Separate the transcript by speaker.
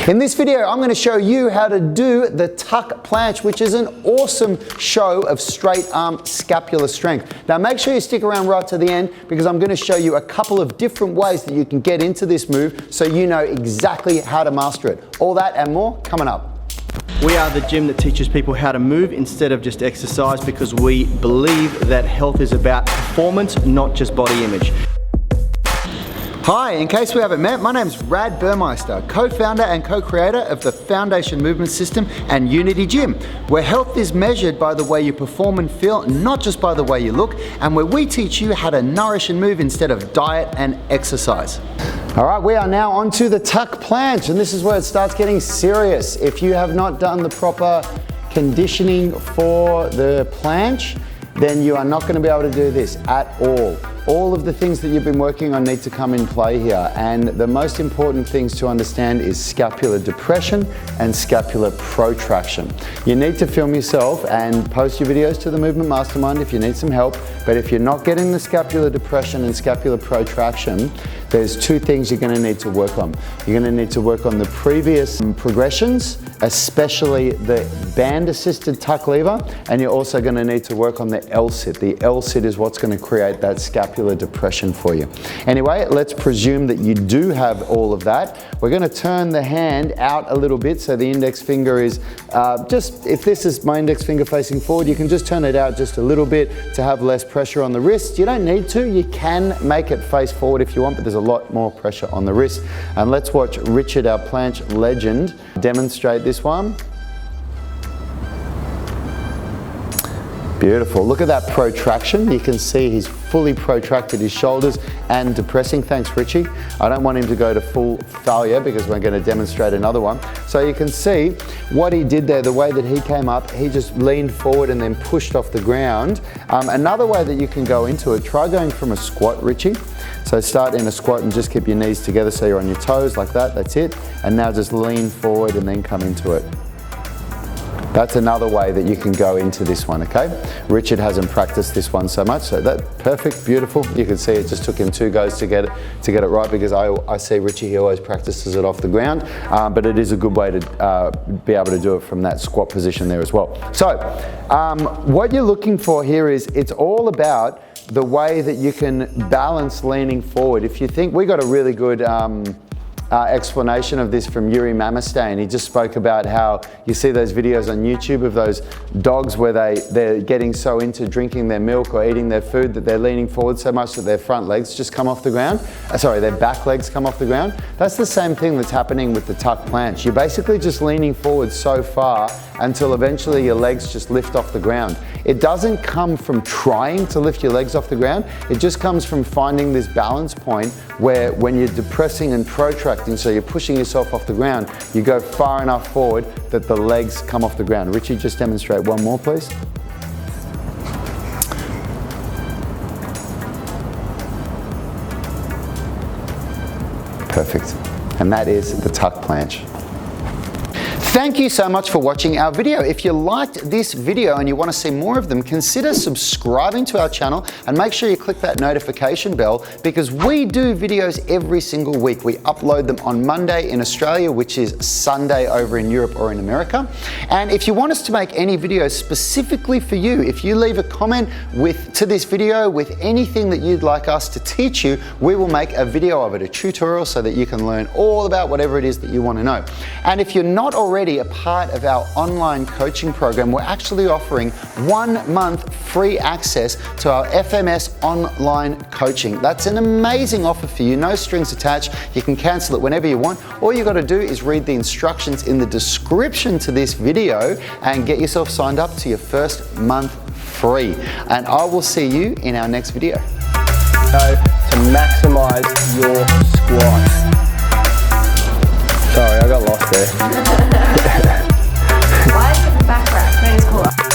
Speaker 1: In this video, I'm going to show you how to do the tuck planche, which is an awesome show of straight arm scapular strength. Now make sure you stick around right to the end because I'm going to show you a couple of different ways that you can get into this move so you know exactly how to master it. All that and more coming up.
Speaker 2: We are the gym that teaches people how to move instead of just exercise because we believe that health is about performance, not just body image.
Speaker 1: Hi, in case we haven't met, my name's Rad Burmeister, co-founder and co-creator of the Foundation Movement System and Unity Gym, where health is measured by the way you perform and feel, not just by the way you look, and where we teach you how to nourish and move instead of diet and exercise. All right, we are now onto the tuck planche, and this is where it starts getting serious. If you have not done the proper conditioning for the planche, then you are not going to be able to do this at all. All of the things that you've been working on need to come in play here, and the most important things to understand is scapular depression and scapular protraction. You need to film yourself and post your videos to the Movement Mastermind if you need some help, but if you're not getting the scapular depression and scapular protraction, there's two things you're going to need to work on. You're going to need to work on the previous progressions, especially the band-assisted tuck lever, and you're also going to need to work on the L-sit. The L-sit is what's going to create that scapular depression for you. Anyway, let's presume that you do have all of that. We're going to turn the hand out a little bit so the index finger is just, if this is my index finger facing forward, you can just turn it out just a little bit to have less pressure on the wrist. You don't need to, you can make it face forward if you want, but there's a lot more pressure on the wrist. And let's watch Richard, our planche legend, demonstrate this one. Beautiful. Look at that protraction. You can see he's fully protracted his shoulders and depressing. Thanks, Richie. I don't want him to go to full failure because we're going to demonstrate another one. So you can see what he did there, the way that he came up, he just leaned forward and then pushed off the ground. Another way that you can go into it, try going from a squat, Richie. So start in a squat and just keep your knees together so you're on your toes like that, that's it. And now just lean forward and then come into it. That's another way that you can go into this one, okay? Richard hasn't practiced this one so much, so that's perfect, beautiful. You can see it just took him 2 goes to get it right because I see Richie, he always practices it off the ground, but it is a good way to be able to do it from that squat position there as well. So, what you're looking for here is, it's all about the way that you can balance leaning forward. If you think, we got a really good explanation of this from Yuri Mamestain. He just spoke about how you see those videos on YouTube of those dogs where they're getting so into drinking their milk or eating their food that they're leaning forward so much that their front legs just come off the ground. Sorry, their back legs come off the ground. That's the same thing that's happening with the tuck planche. You're basically just leaning forward so far until eventually your legs just lift off the ground. It doesn't come from trying to lift your legs off the ground. It just comes from finding this balance point where when you're depressing and protracting, so you're pushing yourself off the ground, you go far enough forward that the legs come off the ground. Richie, just demonstrate one more, please. Perfect. And that is the tuck planche. Thank you so much for watching our video. If you liked this video and you want to see more of them, consider subscribing to our channel and make sure you click that notification bell because we do videos every single week. We upload them on Monday in Australia, which is Sunday over in Europe or in America. And if you want us to make any videos specifically for you, if you leave a comment to this video with anything that you'd like us to teach you, we will make a video of it, a tutorial, so that you can learn all about whatever it is that you want to know. And if you're not already a part of our online coaching program, we're actually offering 1 month free access to our FMS online coaching. That's an amazing offer for you, no strings attached. You can cancel it whenever you want. All you got to do is read the instructions in the description to this video and get yourself signed up to your first month free. And I will see you in our next video.
Speaker 3: So to maximize your squat. Sorry, I got lost there.
Speaker 4: Why is it the back rack? That is cool.